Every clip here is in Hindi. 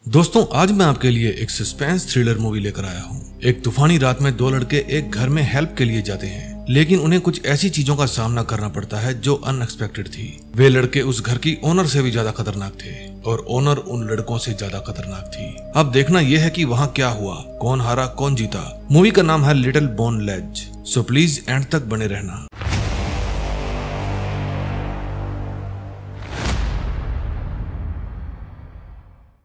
दोस्तों आज मैं आपके लिए एक सस्पेंस थ्रिलर मूवी लेकर आया हूँ। एक तूफानी रात में दो लड़के एक घर में हेल्प के लिए जाते हैं, लेकिन उन्हें कुछ ऐसी चीजों का सामना करना पड़ता है जो अनएक्सपेक्टेड थी। वे लड़के उस घर की ओनर से भी ज्यादा खतरनाक थे और ओनर उन लड़कों से ज्यादा खतरनाक थी। अब देखना यह है कि वहाँ क्या हुआ, कौन हारा कौन जीता। मूवी का नाम है Little Bone Lodge, so please end तक बने रहना।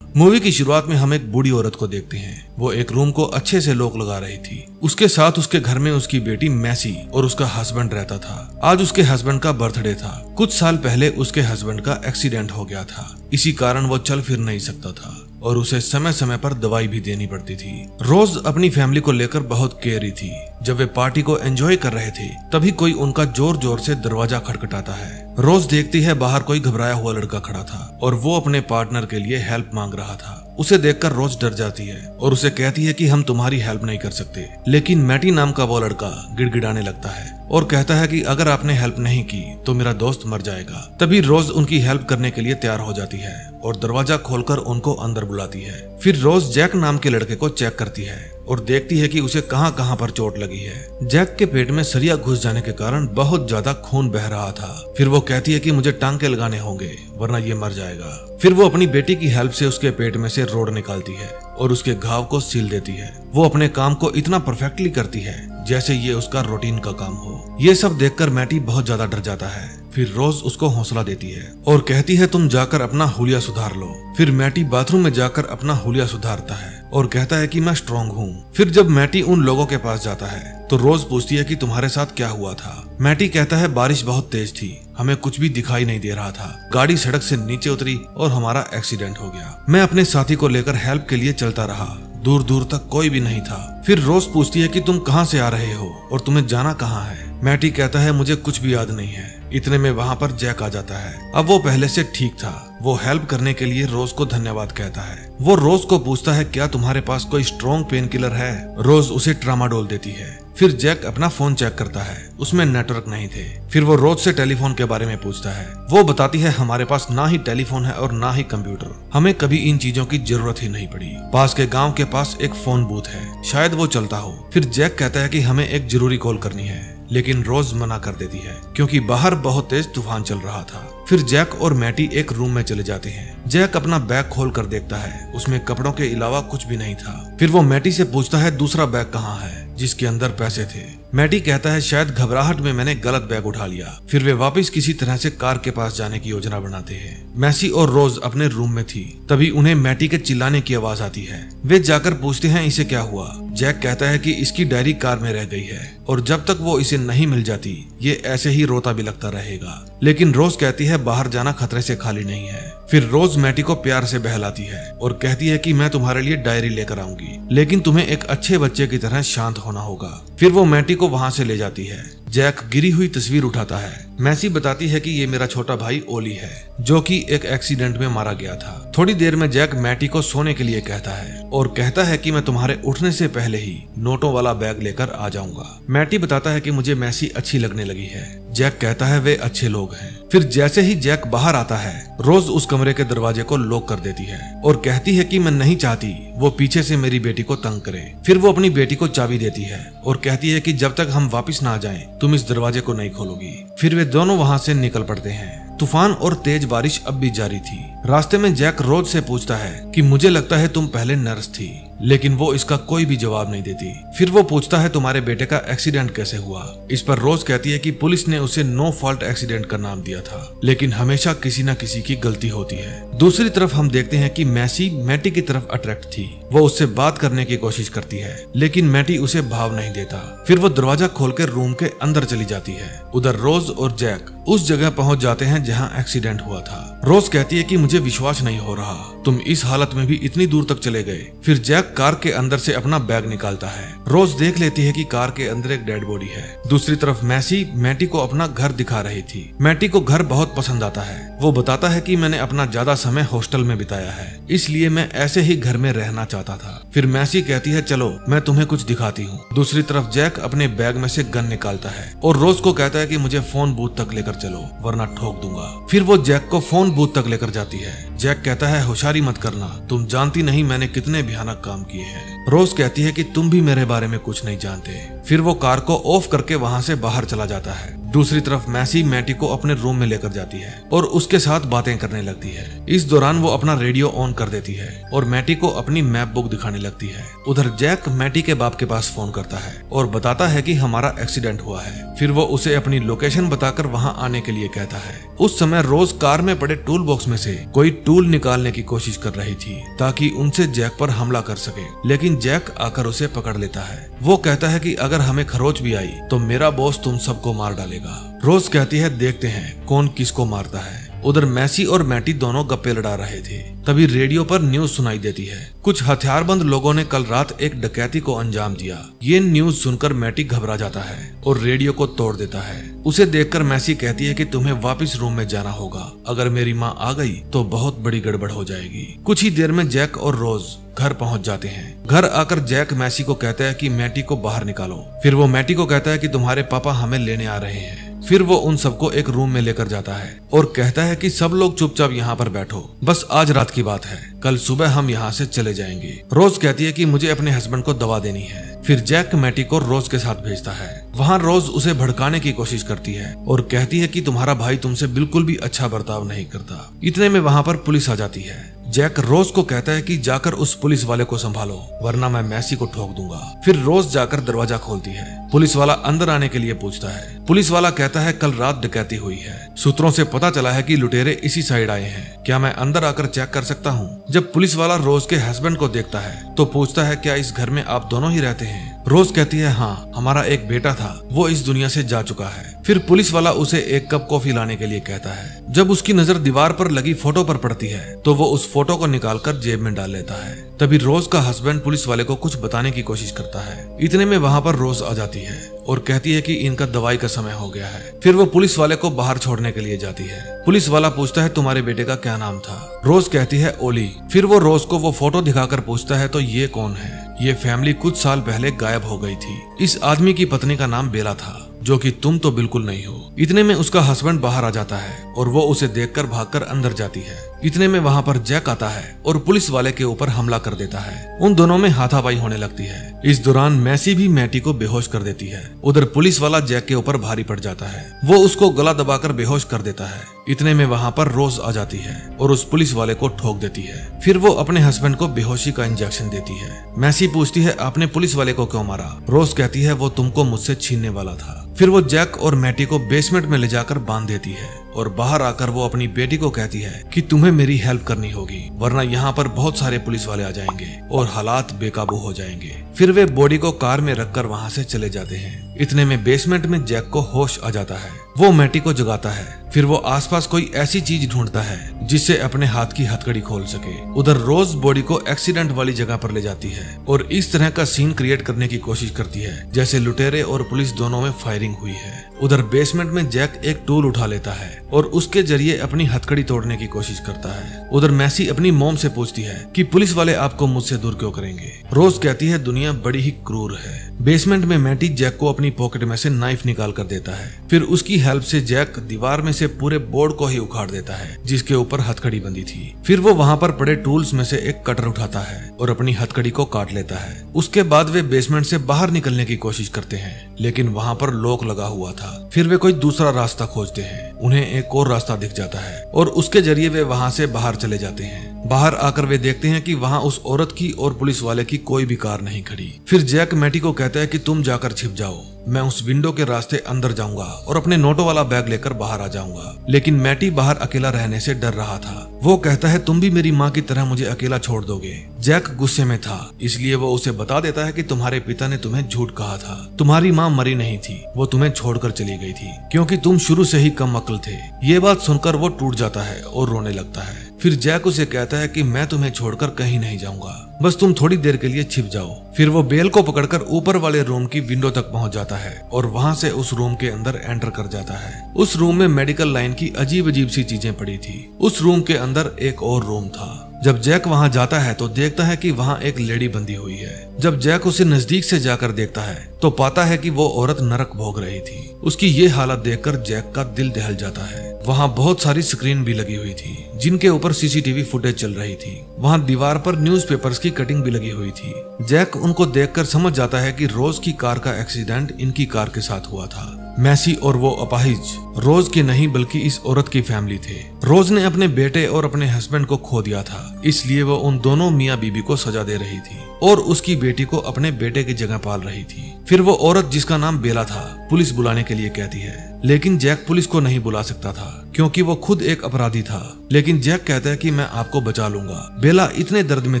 मूवी की शुरुआत में हम एक बूढ़ी औरत को देखते हैं। वो एक रूम को अच्छे से लॉक लगा रही थी। उसके साथ उसके घर में उसकी बेटी मैसी और उसका हस्बैंड रहता था। आज उसके हस्बैंड का बर्थडे था। कुछ साल पहले उसके हस्बैंड का एक्सीडेंट हो गया था। इसी कारण वो चल फिर नहीं सकता था और उसे समय समय पर दवाई भी देनी पड़ती थी। रोज अपनी फैमिली को लेकर बहुत केयरी थी। जब वे पार्टी को एंजॉय कर रहे थे तभी कोई उनका जोर जोर से दरवाजा खटखटाता है। रोज देखती है बाहर कोई घबराया हुआ लड़का खड़ा था और वो अपने पार्टनर के लिए हेल्प मांग रहा था। उसे देखकर रोज डर जाती है और उसे कहती है कि हम तुम्हारी हेल्प नहीं कर सकते। लेकिन मैटी नाम का वो लड़का गिड़गिड़ाने लगता है और कहता है कि अगर आपने हेल्प नहीं की तो मेरा दोस्त मर जाएगा। तभी रोज उनकी हेल्प करने के लिए तैयार हो जाती है और दरवाजा खोलकर उनको अंदर बुलाती है। फिर रोज जैक नाम के लड़के को चेक करती है और देखती है कि उसे कहां कहां पर चोट लगी है। जैक के पेट में सरिया घुस जाने के कारण बहुत ज्यादा खून बह रहा था। फिर वो कहती है कि मुझे टांके लगाने होंगे वरना ये मर जाएगा। फिर वो अपनी बेटी की हेल्प से उसके पेट में से रोड निकालती है और उसके घाव को सील देती है। वो अपने काम को इतना परफेक्टली करती है जैसे ये उसका रूटीन का काम हो। ये सब देखकर मैटी बहुत ज्यादा डर जाता है। फिर रोज उसको हौसला देती है और कहती है तुम जाकर अपना हुलिया सुधार लो। फिर मैटी बाथरूम में जाकर अपना हुलिया सुधारता है और कहता है कि मैं स्ट्रांग हूँ। फिर जब मैटी उन लोगों के पास जाता है तो रोज पूछती है कि तुम्हारे साथ क्या हुआ था। मैटी कहता है बारिश बहुत तेज थी, हमें कुछ भी दिखाई नहीं दे रहा था। गाड़ी सड़क से नीचे उतरी और हमारा एक्सीडेंट हो गया। मैं अपने साथी को लेकर हेल्प के लिए चलता रहा, दूर दूर तक कोई भी नहीं था। फिर रोज पूछती है कि तुम कहाँ से आ रहे हो और तुम्हें जाना कहाँ है। मैटी कहता है मुझे कुछ भी याद नहीं है। इतने में वहाँ पर जैक आ जाता है। अब वो पहले से ठीक था। वो हेल्प करने के लिए रोज को धन्यवाद कहता है। वो रोज को पूछता है क्या तुम्हारे पास कोई स्ट्रॉन्ग पेन किलर है। रोज उसे ट्रामाडोल देती है। फिर जैक अपना फोन चेक करता है, उसमें नेटवर्क नहीं थे। फिर वो रोज से टेलीफोन के बारे में पूछता है। वो बताती है हमारे पास ना ही टेलीफोन है और ना ही कंप्यूटर, हमें कभी इन चीजों की जरूरत ही नहीं पड़ी। पास के गांव के पास एक फोन बूथ है, शायद वो चलता हो। फिर जैक कहता है कि हमें एक जरूरी कॉल करनी है, लेकिन रोज मना कर देती है क्योंकि बाहर बहुत तेज तूफान चल रहा था। फिर जैक और मैटी एक रूम में चले जाते हैं। जैक अपना बैग खोल कर देखता है, उसमें कपड़ों के अलावा कुछ भी नहीं था। फिर वो मैटी से पूछता है दूसरा बैग कहाँ है जिसके अंदर पैसे थे। मैटी कहता है शायद घबराहट में मैंने गलत बैग उठा लिया। फिर वे वापस किसी तरह से कार के पास जाने की योजना बनाते हैं। मैसी और रोज अपने रूम में थी, तभी उन्हें मैटी के चिल्लाने की आवाज आती है। वे जाकर पूछते हैं इसे क्या हुआ। जैक कहता है कि इसकी डायरी कार में रह गई है और जब तक वो इसे नहीं मिल जाती ये ऐसे ही रोता भी लगता रहेगा। लेकिन रोज कहती है बाहर जाना खतरे से खाली नहीं है। फिर रोज मैटी को प्यार से बहलाती है और कहती है कि मैं तुम्हारे लिए डायरी लेकर आऊंगी, लेकिन तुम्हें एक अच्छे बच्चे की तरह शांत होना होगा। फिर वो मैटी को वहां से ले जाती है। जैक गिरी हुई तस्वीर उठाता है। मैसी बताती है कि ये मेरा छोटा भाई ओली है जो कि एक एक्सीडेंट में मारा गया था। थोड़ी देर में जैक मैटी को सोने के लिए कहता है और कहता है कि मैं तुम्हारे उठने से पहले ही नोटों वाला बैग लेकर आ जाऊंगा। मैटी बताता है कि मुझे मैसी अच्छी लगने लगी है। जैक कहता है वे अच्छे लोग हैं। फिर जैसे ही जैक बाहर आता है रोज उस कमरे के दरवाजे को लॉक कर देती है और कहती है कि मैं नहीं चाहती वो पीछे से मेरी बेटी को तंग करे। फिर वो अपनी बेटी को चाबी देती है और कहती है कि जब तक हम वापस ना आ जाएं तुम इस दरवाजे को नहीं खोलोगी। फिर वे दोनों वहां से निकल पड़ते हैं। तूफान और तेज बारिश अब भी जारी थी। रास्ते में जैक रोज से पूछता है कि मुझे लगता है तुम पहले नर्स थी, लेकिन वो इसका कोई भी जवाब नहीं देती। फिर वो पूछता है तुम्हारे बेटे का एक्सीडेंट कैसे हुआ। इस पर रोज कहती है कि पुलिस ने उसे नो फॉल्ट एक्सीडेंट का नाम दिया था, लेकिन हमेशा किसी न किसी की गलती होती है। दूसरी तरफ हम देखते हैं कि मैसी मैटी की तरफ अट्रैक्ट थी। वो उससे बात करने की कोशिश करती है, लेकिन मैटी उसे भाव नहीं देता। फिर वो दरवाजा खोलकर रूम के अंदर चली जाती है। उधर रोज और जैक उस जगह पहुंच जाते हैं जहां एक्सीडेंट हुआ था। रोज कहती है कि मुझे विश्वास नहीं हो रहा, तुम इस हालत में भी इतनी दूर तक चले गए। फिर जैक कार के अंदर से अपना बैग निकालता है। रोज देख लेती है कि कार के अंदर एक डेड बॉडी है। दूसरी तरफ मैसी मैटी को अपना घर दिखा रही थी। मैटी को घर बहुत पसंद आता है। वो बताता है कि मैंने अपना ज्यादा समय हॉस्टल में बिताया है, इसलिए मैं ऐसे ही घर में रहना चाहता था। फिर मैसी कहती है चलो मैं तुम्हें कुछ दिखाती हूँ। दूसरी तरफ जैक अपने बैग में से गन निकालता है और रोज को कहता है कि मुझे फोन बूथ तक लेकर चलो वरना ठोक दूंगा। फिर वो जैक को फोन बूथ तक लेकर जाती है। जैक कहता है होशियारी मत करना, तुम जानती नहीं मैंने कितने भयानक काम किए हैं। रोज कहती है कि तुम भी मेरे बारे में कुछ नहीं जानते। फिर वो कार को ऑफ करके वहाँ से बाहर चला जाता है। दूसरी तरफ मैसी मैटी को अपने रूम में लेकर जाती है और उसके साथ बातें करने लगती है। इस दौरान वो अपना रेडियो ऑन कर देती है और मैटी को अपनी मैप बुक दिखाने लगती है। उधर जैक मैटी के बाप के पास फोन करता है और बताता है कि हमारा एक्सीडेंट हुआ है। फिर वो उसे अपनी लोकेशन बताकर वहाँ आने के लिए कहता है। उस समय रोज कार में पड़े टूल बॉक्स में से कोई टूल निकालने की कोशिश कर रही थी ताकि उनसे जैक पर हमला कर सके, लेकिन जैक आकर उसे पकड़ लेता है। वो कहता है कि अगर हमें खरोच भी आई तो मेरा बॉस तुम सबको मार डालेगा। रोज कहती है देखते हैं कौन किसको मारता है। उधर मैसी और मैटी दोनों गप्पे लड़ा रहे थे। तभी रेडियो पर न्यूज सुनाई देती है। कुछ हथियारबंद लोगों ने कल रात एक डकैती को अंजाम दिया। ये न्यूज सुनकर मैटी घबरा जाता है और रेडियो को तोड़ देता है। उसे देखकर मैसी कहती है कि तुम्हें वापस रूम में जाना होगा, अगर मेरी माँ आ गई तो बहुत बड़ी गड़बड़ हो जाएगी। कुछ ही देर में जैक और रोज घर पहुंच जाते हैं। घर आकर जैक मैसी को कहता है कि मैटी को बाहर निकालो। फिर वो मैटी को कहता है कि तुम्हारे पापा हमें लेने आ रहे हैं। फिर वो उन सबको एक रूम में लेकर जाता है और कहता है कि सब लोग चुपचाप यहाँ पर बैठो, बस आज रात की बात है, कल सुबह हम यहाँ से चले जाएंगे। रोज कहती है कि मुझे अपने हस्बैंड को दवा देनी है। फिर जैक मैटी को रोज के साथ भेजता है। वहाँ रोज उसे भड़काने की कोशिश करती है और कहती है कि तुम्हारा भाई तुमसे बिल्कुल भी अच्छा बर्ताव नहीं करता। इतने में वहाँ पर पुलिस आ जाती है। जैक रोज को कहता है कि जाकर उस पुलिस वाले को संभालो वरना मैं मैसी को ठोक दूंगा। फिर रोज जाकर दरवाजा खोलती है। पुलिस वाला अंदर आने के लिए पूछता है। पुलिस वाला कहता है कल रात डकैती हुई है, सूत्रों से पता चला है कि लुटेरे इसी साइड आए हैं, क्या मैं अंदर आकर चेक कर सकता हूँ? जब पुलिस वाला रोज के हस्बैंड को देखता है तो पूछता है क्या इस घर में आप दोनों ही रहते हैं? रोज कहती है हाँ, हमारा एक बेटा था, वो इस दुनिया से जा चुका है। फिर पुलिस वाला उसे एक कप कॉफी लाने के लिए कहता है। जब उसकी नजर दीवार पर लगी फोटो पर पड़ती है तो वो उस फोटो को निकालकर जेब में डाल लेता है। तभी रोज का हस्बैंड पुलिस वाले को कुछ बताने की कोशिश करता है। इतने में वहाँ पर रोज आ जाती है और कहती है कि इनका दवाई का समय हो गया है। फिर वो पुलिस वाले को बाहर छोड़ने के लिए जाती है। पुलिस वाला पूछता है तुम्हारे बेटे का क्या नाम था? रोज कहती है ओली। फिर वो रोज को वो फोटो दिखाकर पूछता है तो ये कौन है? ये फैमिली कुछ साल पहले गायब हो गई थी। इस आदमी की पत्नी का नाम बेला था, जो कि तुम तो बिल्कुल नहीं हो। इतने में उसका हस्बैंड बाहर आ जाता है और वो उसे देखकर भागकर अंदर जाती है। इतने में वहाँ पर जैक आता है और पुलिस वाले के ऊपर हमला कर देता है। उन दोनों में हाथापाई होने लगती है। इस दौरान मैसी भी मैटी को बेहोश कर देती है। उधर पुलिस वाला जैक के ऊपर भारी पड़ जाता है। वो उसको गला दबाकर बेहोश कर देता है। इतने में वहाँ पर रोज आ जाती है और उस पुलिस वाले को ठोक देती है। फिर वो अपने हस्बैंड को बेहोशी का इंजेक्शन देती है। मैसी पूछती है आपने पुलिस वाले को क्यों मारा? रोज कहती है वो तुमको मुझसे छीनने वाला था। फिर वो जैक और मैटी को बेसमेंट में ले जाकर बांध देती है और बाहर आकर वो अपनी बेटी को कहती है कि तुम्हें मेरी हेल्प करनी होगी वरना यहाँ पर बहुत सारे पुलिस वाले आ जाएंगे और हालात बेकाबू हो जाएंगे। फिर वे बॉडी को कार में रखकर वहाँ से चले जाते हैं। इतने में बेसमेंट में जैक को होश आ जाता है। वो मैटी को जगाता है। फिर वो आसपास कोई ऐसी चीज ढूंढता है जिससे अपने हाथ की हथकड़ी खोल सके। उधर रोज बॉडी को एक्सीडेंट वाली जगह पर ले जाती है और इस तरह का सीन क्रिएट करने की कोशिश करती है जैसे लुटेरे और पुलिस दोनों में फायरिंग हुई है। उधर बेसमेंट में जैक एक टूल उठा लेता है और उसके जरिए अपनी हथकड़ी तोड़ने की कोशिश करता है। उधर मैसी अपनी मॉम से पूछती है कि पुलिस वाले आपको मुझसे दूर क्यों करेंगे? रोज कहती है दुनिया बड़ी ही क्रूर है। बेसमेंट में मैटी जैक को अपनी पॉकेट में से नाइफ निकाल कर देता है। फिर उसकी हेल्प से जैक दीवार में से पूरे बोर्ड को ही उखाड़ देता है जिसके ऊपर हथकड़ी बंधी थी। फिर वो वहाँ पर पड़े टूल्स में से एक कटर उठाता है और अपनी हथकड़ी को काट लेता है। उसके बाद वे बेसमेंट से बाहर निकलने की कोशिश करते हैं लेकिन वहाँ पर लॉक लगा हुआ था। फिर वे कोई दूसरा रास्ता खोजते हैं। उन्हें एक और रास्ता दिख जाता है और उसके जरिए वे वहाँ से बाहर चले जाते हैं। बाहर आकर वे देखते हैं कि वहाँ उस औरत की और पुलिस वाले की कोई भी कार नहीं खड़ी। फिर जैक मैटी को कहता है कि तुम जाकर छिप जाओ, मैं उस विंडो के रास्ते अंदर जाऊंगा और अपने नोटों वाला बैग लेकर बाहर आ जाऊंगा। लेकिन मैटी बाहर अकेला रहने से डर रहा था। वो कहता है तुम भी मेरी माँ की तरह मुझे अकेला छोड़ दोगे। जैक गुस्से में था इसलिए वो उसे बता देता है कि तुम्हारे पिता ने तुम्हें झूठ कहा था। तुम्हारी माँ मरी नहीं थी, वो तुम्हें छोड़कर चली गई थी क्योंकि तुम शुरू से ही कम अक्ल थे। ये बात सुनकर वो टूट जाता है और रोने लगता है। फिर जैक उसे कहता है कि मैं तुम्हें छोड़कर कहीं नहीं जाऊंगा, बस तुम थोड़ी देर के लिए छिप जाओ। फिर वो बेल को पकड़कर ऊपर वाले रूम की विंडो तक पहुंच जाता है और वहां से उस रूम के अंदर एंटर कर जाता है। उस रूम में मेडिकल लाइन की अजीब अजीब सी चीजें पड़ी थी। उस रूम के अंदर एक और रूम था जब जैक वहां जाता है तो देखता है कि वहां एक लेडी बंधी हुई है। जब जैक उसे नजदीक से जाकर देखता है तो पाता है कि वो औरत नरक भोग रही थी। उसकी ये हालत देखकर जैक का दिल दहल जाता है। वहां बहुत सारी स्क्रीन भी लगी हुई थी जिनके ऊपर सीसीटीवी फुटेज चल रही थी। वहां दीवार पर न्यूज़पेपर्स की कटिंग भी लगी हुई थी। जैक उनको देखकर समझ जाता है कि रोज की कार का एक्सीडेंट इनकी कार के साथ हुआ था। मैसी और वो अपाहिज रोज के नहीं बल्कि इस औरत की फैमिली थे। रोज ने अपने बेटे और अपने हस्बैंड को खो दिया था, इसलिए वो उन दोनों मियाँ बीबी को सजा दे रही थी और उसकी बेटी को अपने बेटे की जगह पाल रही थी। फिर वो औरत जिसका नाम बेला था पुलिस बुलाने के लिए कहती है, लेकिन जैक पुलिस को नहीं बुला सकता था क्योंकि वो खुद एक अपराधी था। लेकिन जैक कहता है कि मैं आपको बचा लूंगा। बेला इतने दर्द में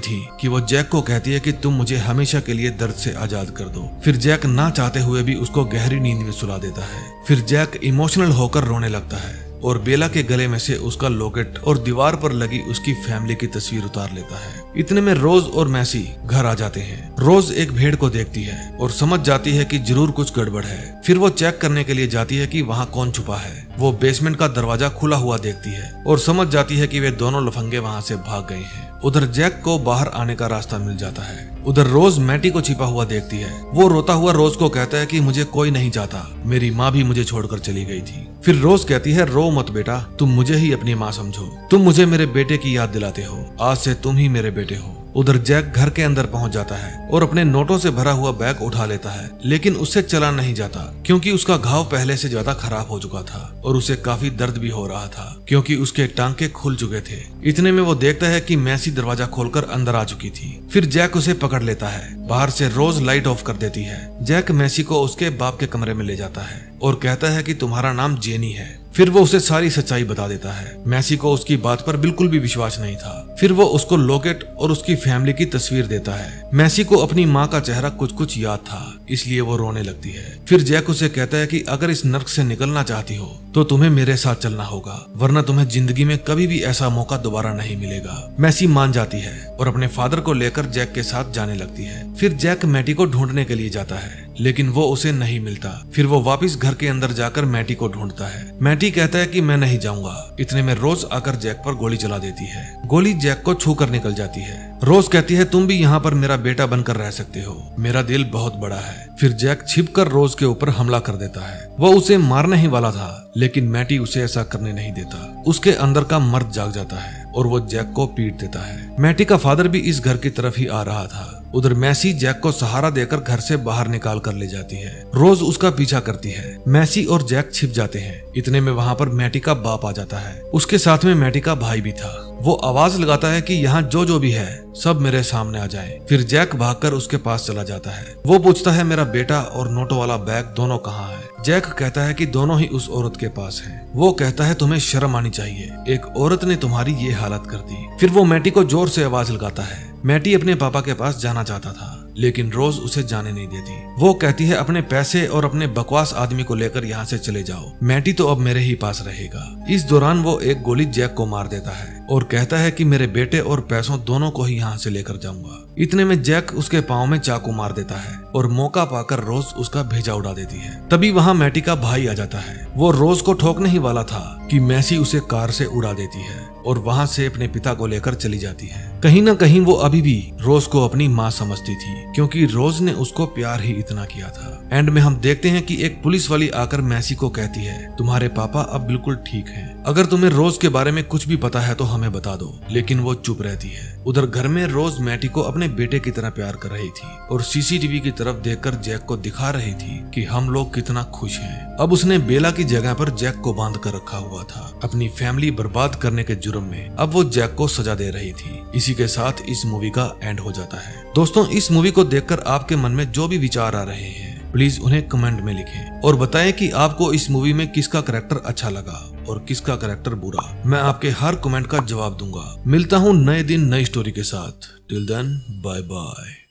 थी कि वो जैक को कहती है कि तुम मुझे हमेशा के लिए दर्द से आजाद कर दो। फिर जैक ना चाहते हुए भी उसको गहरी नींद में सुला देता है। फिर जैक इमोशनल होकर रोने लगता है और बेला के गले में से उसका लॉकेट और दीवार पर लगी उसकी फैमिली की तस्वीर उतार लेता है। इतने में रोज और मैसी घर आ जाते हैं। रोज एक भेड़ को देखती है और समझ जाती है कि जरूर कुछ गड़बड़ है। फिर वो चेक करने के लिए जाती है कि वहाँ कौन छुपा है। वो बेसमेंट का दरवाजा खुला हुआ देखती है और समझ जाती है कि वे दोनों लफंगे वहाँ से भाग गए हैं। उधर जैक को बाहर आने का रास्ता मिल जाता है। उधर रोज मैटी को छिपा हुआ देखती है। वो रोता हुआ रोज को कहता है कि मुझे कोई नहीं चाहता, मेरी माँ भी मुझे छोड़कर चली गई थी। फिर रोज कहती है, रो मत बेटा, तुम मुझे ही अपनी माँ समझो, तुम मुझे मेरे बेटे की याद दिलाते हो, आज से तुम ही मेरे बेटे हो। उधर जैक घर के अंदर पहुंच जाता है और अपने नोटों से भरा हुआ बैग उठा लेता है, लेकिन उससे चला नहीं जाता क्योंकि उसका घाव पहले से ज्यादा खराब हो चुका था और उसे काफी दर्द भी हो रहा था क्योंकि उसके टांके खुल चुके थे। इतने में वो देखता है कि मैसी दरवाजा खोलकर अंदर आ चुकी थी। फिर जैक उसे पकड़ लेता है। बाहर से रोज लाइट ऑफ कर देती है। जैक मैसी को उसके बाप के कमरे में ले जाता है और कहता है कि तुम्हारा नाम जेनी है। फिर वो उसे सारी सच्चाई बता देता है। मैसी को उसकी बात पर बिल्कुल भी विश्वास नहीं था। फिर वो उसको लॉकेट और उसकी फैमिली की तस्वीर देता है। मैसी को अपनी माँ का चेहरा कुछ कुछ याद था, इसलिए वो रोने लगती है। फिर जैक उसे कहता है कि अगर इस नर्क से निकलना चाहती हो तो तुम्हें मेरे साथ चलना होगा, वरना तुम्हें जिंदगी में कभी भी ऐसा मौका दोबारा नहीं मिलेगा। मैसी मान जाती है और अपने फादर को लेकर जैक के साथ जाने लगती है। फिर जैक मैटी को ढूंढने के लिए जाता है, लेकिन वो उसे नहीं मिलता। फिर वो वापस घर के अंदर जाकर मैटी को ढूंढता है। मैटी कहता है कि मैं नहीं जाऊंगा। इतने में रोज आकर जैक पर गोली चला देती है। गोली जैक को छू कर निकल जाती है। रोज कहती है, तुम भी यहाँ पर मेरा बेटा बनकर रह सकते हो, मेरा दिल बहुत बड़ा है। फिर जैक छिपकर रोज के ऊपर हमला कर देता है। वो उसे मारने ही वाला था, लेकिन मैटी उसे ऐसा करने नहीं देता। उसके अंदर का मर्द जाग जाता है और वो जैक को पीट देता है। मैटी का फादर भी इस घर की तरफ ही आ रहा था। उधर मैसी जैक को सहारा देकर घर से बाहर निकाल कर ले जाती है। रोज उसका पीछा करती है। मैसी और जैक छिप जाते हैं। इतने में वहाँ पर मैटी का बाप आ जाता है। उसके साथ में मैटी का भाई भी था। वो आवाज लगाता है कि यहाँ जो भी है सब मेरे सामने आ जाए। फिर जैक भागकर उसके पास चला जाता है। वो पूछता है, मेरा बेटा और नोटों वाला बैग दोनों कहाँ है? जैक कहता है कि दोनों ही उस औरत के पास हैं। वो कहता है, तुम्हें शर्म आनी चाहिए, एक औरत ने तुम्हारी ये हालत कर दी। फिर वो मैटी को जोर से आवाज लगाता है। मैटी अपने पापा के पास जाना चाहता था, लेकिन रोज उसे जाने नहीं देती। वो कहती है, अपने पैसे और अपने बकवास आदमी को लेकर यहाँ से चले जाओ, मैटी तो अब मेरे ही पास रहेगा। इस दौरान वो एक गोली जैक को मार देता है और कहता है कि मेरे बेटे और पैसों दोनों को ही यहाँ से लेकर जाऊंगा। इतने में जैक उसके पाँव में चाकू मार देता है और मौका पाकर रोज उसका भेजा उड़ा देती है। तभी वहाँ मैटी का भाई आ जाता है। वो रोज को ठोकने ही वाला था कि मैसी उसे कार से उड़ा देती है और वहाँ से अपने पिता को लेकर चली जाती है। कहीं ना कहीं वो अभी भी रोज को अपनी माँ समझती थी, क्योंकि रोज ने उसको प्यार ही इतना किया था। एंड में हम देखते हैं कि एक पुलिस वाली आकर मैसी को कहती है, तुम्हारे पापा अब बिल्कुल ठीक हैं। अगर तुम्हें रोज के बारे में कुछ भी पता है तो हमें बता दो। लेकिन वो चुप रहती है। उधर घर में रोज मैटी को अपने बेटे की तरह प्यार कर रही थी और सीसीटीवी की तरफ देखकर जैक को दिखा रही थी कि हम लोग कितना खुश हैं। अब उसने बेला की जगह पर जैक को बांध कर रखा हुआ था, अपनी फैमिली बर्बाद करने के जुर्म में। अब वो जैक को सजा दे रही थी। इसी के साथ इस मूवी का एंड हो जाता है। दोस्तों, इस मूवी को देखकर आपके मन में जो भी विचार आ रहे हैं प्लीज उन्हें कमेंट में लिखें और बताएं कि आपको इस मूवी में किसका कैरेक्टर अच्छा लगा और किसका कैरेक्टर बुरा। मैं आपके हर कमेंट का जवाब दूंगा। मिलता हूँ नए दिन नई स्टोरी के साथ। Till then, bye bye.